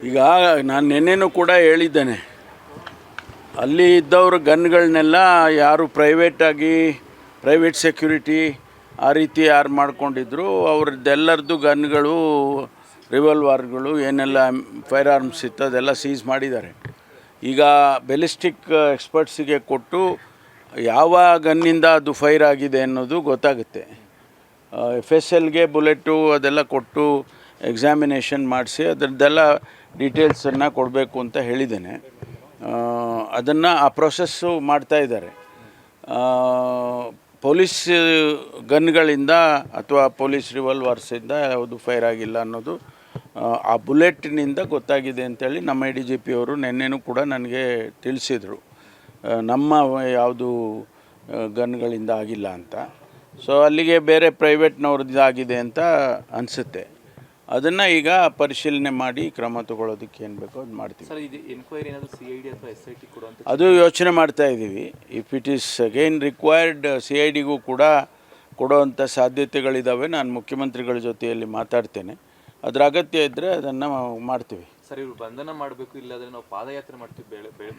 ಈಗ ನಾನು ನಿನ್ನೆನೂ ಕೂಡ ಹೇಳಿದ್ದೇನೆ, ಅಲ್ಲಿ ಇದ್ದವರು ಗನ್ಗಳನ್ನೆಲ್ಲ ಯಾರು ಪ್ರೈವೇಟ್ ಸೆಕ್ಯೂರಿಟಿ ಆ ರೀತಿ ಯಾರು ಮಾಡ್ಕೊಂಡಿದ್ರು ಅವ್ರದ್ದೆಲ್ಲರದ್ದು ಗನ್ಗಳು, ರಿವಾಲ್ವರ್ಗಳು ಏನೆಲ್ಲ ಫೈರ್ ಆರ್ಮ್ಸ್ ಇತ್ತು ಅದೆಲ್ಲ ಸೀಸ್ ಮಾಡಿದ್ದಾರೆ. ಈಗ ಬೆಲಿಸ್ಟಿಕ್ ಎಕ್ಸ್ಪರ್ಟ್ಸಿಗೆ ಕೊಟ್ಟು ಯಾವ ಗನ್ನಿಂದ ಅದು ಫೈರ್ ಆಗಿದೆ ಅನ್ನೋದು ಗೊತ್ತಾಗುತ್ತೆ. FSLಗೆ ಬುಲೆಟು ಅದೆಲ್ಲ ಕೊಟ್ಟು ಎಕ್ಸಾಮಿನೇಷನ್ ಮಾಡಿಸಿ ಅದರದ್ದೆಲ್ಲ ಡೀಟೇಲ್ಸನ್ನು ಕೊಡಬೇಕು ಅಂತ ಹೇಳಿದ್ದೇನೆ. ಅದನ್ನು ಆ ಪ್ರೊಸೆಸ್ಸು ಮಾಡ್ತಾಯಿದ್ದಾರೆ. ಪೊಲೀಸ್ ಗನ್ಗಳಿಂದ ಅಥವಾ ಪೊಲೀಸ್ ರಿವಾಲ್ವರ್ಸಿಂದ ಯಾವುದು ಫೈರ್ ಆಗಿಲ್ಲ ಅನ್ನೋದು ಆ ಬುಲೆಟ್ನಿಂದ ಗೊತ್ತಾಗಿದೆ ಅಂತೇಳಿ ನಮ್ಮ DGP ಅವರು ನಿನ್ನೆನೂ ಕೂಡ ನನಗೆ ತಿಳಿಸಿದರು. ನಮ್ಮ ಯಾವುದು ಗನ್ಗಳಿಂದ ಆಗಿಲ್ಲ ಅಂತ. ಸೊ ಅಲ್ಲಿಗೆ ಬೇರೆ ಪ್ರೈವೇಟ್ನವ್ರದ್ದು ಆಗಿದೆ ಅಂತ ಅನಿಸುತ್ತೆ. ಅದನ್ನು ಈಗ ಪರಿಶೀಲನೆ ಮಾಡಿ ಕ್ರಮ ತಗೊಳ್ಳೋದಕ್ಕೆ ಏನು ಬೇಕೋ ಅದು ಮಾಡ್ತೀವಿ. ಅದು ಯೋಚನೆ ಮಾಡ್ತಾ ಇದ್ದೀವಿ. If it is again required CIDಗೂ ಕೂಡ ಕೊಡೋವಂಥ ಸಾಧ್ಯತೆಗಳಿದ್ದಾವೆ. ನಾನು ಮುಖ್ಯಮಂತ್ರಿಗಳ ಜೊತೆಯಲ್ಲಿ ಮಾತಾಡ್ತೇನೆ. ಅದರ ಅಗತ್ಯ ಇದ್ದರೆ ಅದನ್ನು ಮಾಡ್ತೀವಿ. ಸರ್, ಇವರು ಬಂಧನ ಮಾಡಬೇಕು, ಇಲ್ಲಾಂದರೆ ನಾವು ಪಾದಯಾತ್ರೆ ಮಾಡ್ತೀವಿ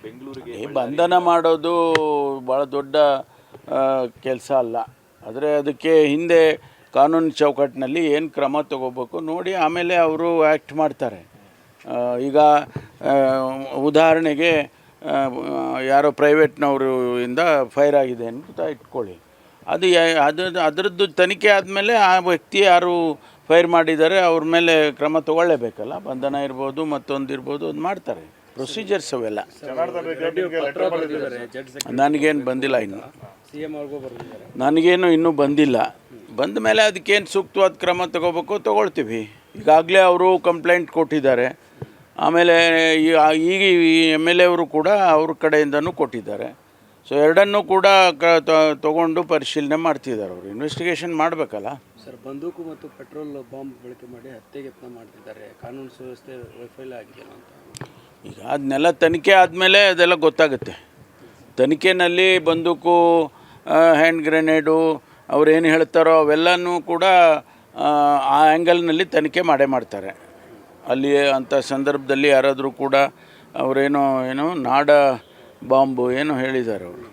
ಬೆಂಗಳೂರಿಗೆ. ಬಂಧನ ಮಾಡೋದು ಭಾಳ ದೊಡ್ಡ ಕೆಲಸ ಅಲ್ಲ. ಆದರೆ ಅದಕ್ಕೆ ಹಿಂದೆ ಕಾನೂನು ಚೌಕಟ್ಟಿನಲ್ಲಿ ಏನು ಕ್ರಮ ತಗೋಬೇಕು ನೋಡಿ ಆಮೇಲೆ ಅವರು ಆ್ಯಕ್ಟ್ ಮಾಡ್ತಾರೆ. ಈಗ ಉದಾಹರಣೆಗೆ ಯಾರೋ ಪ್ರೈವೇಟ್ನವರು ಇಂದ ಫೈರ್ ಆಗಿದೆ ಅಂತ ಇಟ್ಕೊಳ್ಳಿ, ಅದರದ್ದು ತನಿಖೆ ಆದಮೇಲೆ ಆ ವ್ಯಕ್ತಿ ಯಾರು ಫೈರ್ ಮಾಡಿದ್ದಾರೆ ಅವ್ರ ಮೇಲೆ ಕ್ರಮ ತಗೊಳ್ಳೇಬೇಕಲ್ಲ. ಬಂಧನ ಇರ್ಬೋದು, ಮತ್ತೊಂದು ಇರ್ಬೋದು, ಅದು ಮಾಡ್ತಾರೆ. ಪ್ರೊಸೀಜರ್ಸ್ ಅವೆಲ್ಲ. ನನಗೇನು ಬಂದಿಲ್ಲ ಇನ್ನು, ನನಗೇನು ಇನ್ನೂ ಬಂದಿಲ್ಲ. ಬಂದ ಮೇಲೆ ಅದಕ್ಕೇನು ಸೂಕ್ತವಾದ ಕ್ರಮ ತಗೊಳ್ತೀವಿ. ಈಗಾಗಲೇ ಅವರು ಕಂಪ್ಲೇಂಟ್ ಕೊಟ್ಟಿದ್ದಾರೆ. ಆಮೇಲೆ ಈಗ MLA ಅವರು ಕೂಡ ಅವ್ರ ಕಡೆಯಿಂದನೂ ಕೊಟ್ಟಿದ್ದಾರೆ. ಸೊ ಎರಡನ್ನೂ ಕೂಡ ತಗೊಂಡು ಪರಿಶೀಲನೆ ಮಾಡ್ತಿದ್ದಾರೆ. ಅವರು ಇನ್ವೆಸ್ಟಿಗೇಷನ್ ಮಾಡಬೇಕಲ್ಲ. ಸರ್, ಬಂದೂಕು ಮತ್ತು ಪೆಟ್ರೋಲ್ ಬಾಂಬ್ ಬಳಕೆ ಮಾಡಿ ಹತ್ಯೆಗೆ ಯತ್ನ ಮಾಡ್ತಿದ್ದಾರೆ. ಕಾನೂನು ಸುವ್ಯವಸ್ಥೆ ವೈಫಲ್ಯ ಆಗಿದೆ ಅಂತ. ಈಗ ಅದನ್ನೆಲ್ಲ ತನಿಖೆ ಆದಮೇಲೆ ಅದೆಲ್ಲ ಗೊತ್ತಾಗುತ್ತೆ. ತನಿಖೆಯಲ್ಲಿ ಬಂದೂಕು, ಹ್ಯಾಂಡ್ ಗ್ರೆನೇಡು ಅವ್ರೇನು ಹೇಳ್ತಾರೋ ಅವೆಲ್ಲನೂ ಕೂಡ ಆ ಆ್ಯಂಗಲ್ನಲ್ಲಿ ತನಿಖೆ ಮಾಡ್ತಾರೆ. ಅಲ್ಲಿ ಅಂಥ ಸಂದರ್ಭದಲ್ಲಿ ಯಾರಾದರೂ ಕೂಡ ಅವರೇನೋ ನಾಡ ಬಾಂಬು ಏನೋ ಹೇಳಿದ್ದಾರೆ, ಅವರು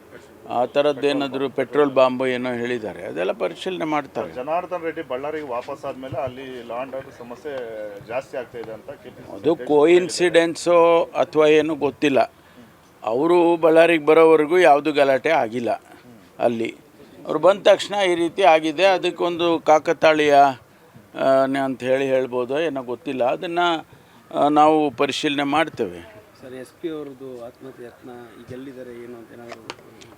ಆ ಥರದ್ದೇನಾದರೂ ಪೆಟ್ರೋಲ್ ಬಾಂಬು ಏನೋ ಹೇಳಿದ್ದಾರೆ, ಅದೆಲ್ಲ ಪರಿಶೀಲನೆ ಮಾಡ್ತಾರೆ. ಜನಾರ್ದನ್ ರೆಡ್ಡಿ ಬಳ್ಳಾರಿಗೆ ವಾಪಸ್ ಆದಮೇಲೆ ಅಲ್ಲಿ ಲಾ ಆ್ಯಂಡ್ ಆರ್ಡರ್ ಸಮಸ್ಯೆ ಜಾಸ್ತಿ ಆಗ್ತಾ ಇದೆ ಅಂತ. ಅದು ಕೋಇನ್ಸಿಡೆನ್ಸೋ ಅಥವಾ ಏನೂ ಗೊತ್ತಿಲ್ಲ. ಅವರು ಬಳ್ಳಾರಿಗೆ ಬರೋವರೆಗೂ ಯಾವುದು ಗಲಾಟೆ ಆಗಿಲ್ಲ. ಅಲ್ಲಿ ಅವ್ರು ಬಂದ ತಕ್ಷಣ ಈ ರೀತಿ ಆಗಿದೆ. ಅದಕ್ಕೊಂದು ಕಾಕತಾಳೀಯ ಅಂತ ಹೇಳ್ಬೋದು, ಏನೋ ಗೊತ್ತಿಲ್ಲ. ಅದನ್ನು ನಾವು ಪರಿಶೀಲನೆ ಮಾಡ್ತೇವೆ. ಸರ್, SP ಅವ್ರದ್ದು ಆತ್ಮಹತ್ಯೆ ಯತ್ನ ಈಗ ಎಲ್ಲಿದ್ದಾರೆ ಏನು ಅಂತ ಏನಾದರೂ?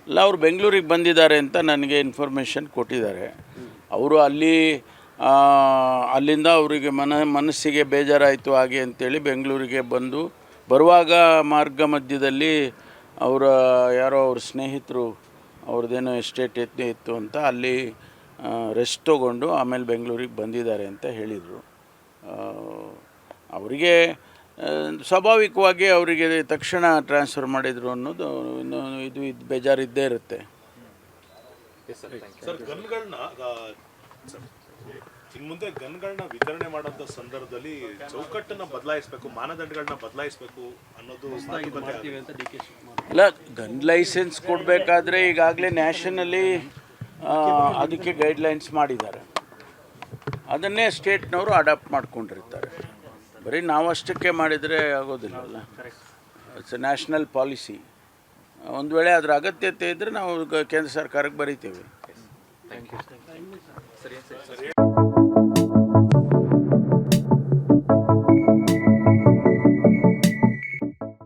ಇಲ್ಲ, ಅವರು ಬೆಂಗಳೂರಿಗೆ ಬಂದಿದ್ದಾರೆ ಅಂತ ನನಗೆ ಇನ್ಫಾರ್ಮೇಷನ್ ಕೊಟ್ಟಿದ್ದಾರೆ. ಅವರು ಅಲ್ಲಿಂದ ಅವರಿಗೆ ಮನಸ್ಸಿಗೆ ಬೇಜಾರಾಯಿತು ಹಾಗೆ ಅಂತೇಳಿ ಬೆಂಗಳೂರಿಗೆ ಬರುವಾಗ ಮಾರ್ಗ ಮಧ್ಯದಲ್ಲಿ ಯಾರೋ ಅವ್ರ ಸ್ನೇಹಿತರು ಅವ್ರದ್ದೇನೋ ಎಸ್ಟೇಟ್ ಇತ್ತು ಅಂತ ಅಲ್ಲಿ ರೆಸ್ಟ್ ತೊಗೊಂಡು ಆಮೇಲೆ ಬೆಂಗಳೂರಿಗೆ ಬಂದಿದ್ದಾರೆ ಅಂತ ಹೇಳಿದರು. ಅವರಿಗೆ ಸ್ವಾಭಾವಿಕವಾಗಿ ಅವರಿಗೆ ತಕ್ಷಣ ಟ್ರಾನ್ಸ್ಫರ್ ಮಾಡಿದರು ಅನ್ನೋದು ಇದು ಬೇಜಾರಿದ್ದೇ ಇರುತ್ತೆ. ಸರ್, ಇನ್ನು ಮುಂದೆ ಗನ್ಗಳನ್ನ ವಿತರಣೆ ಮಾಡೋಂಥ ಸಂದರ್ಭದಲ್ಲಿ ಚೌಕಟ್ಟನ್ನು ಬದಲಾಯಿಸಬೇಕು, ಮಾನದಂಡಗಳನ್ನ ಬದಲಾಯಿಸಬೇಕು ಅನ್ನೋದು ಅಲ್ಲ. ಗನ್ ಲೈಸೆನ್ಸ್ ಕೊಡಬೇಕಾದ್ರೆ ಈಗಾಗಲೇ ನ್ಯಾಷನಲ್ಲಿ ಅದಕ್ಕೆ ಗೈಡ್ಲೈನ್ಸ್ ಮಾಡಿದ್ದಾರೆ. ಅದನ್ನೇ ಸ್ಟೇಟ್ನವರು ಅಡಾಪ್ಟ್ ಮಾಡ್ಕೊಂಡಿರ್ತಾರೆ. ಬರೀ ನಾವಷ್ಟಕ್ಕೆ ಮಾಡಿದರೆ ಆಗೋದಿಲ್ಲವಲ್ಲ. It's a national policy. ಒಂದು ವೇಳೆ ಅದರ ಅಗತ್ಯತೆ ಇದ್ದರೆ ನಾವು ಕೇಂದ್ರ ಸರ್ಕಾರಕ್ಕೆ ಬರೀತೇವೆ. Thank you.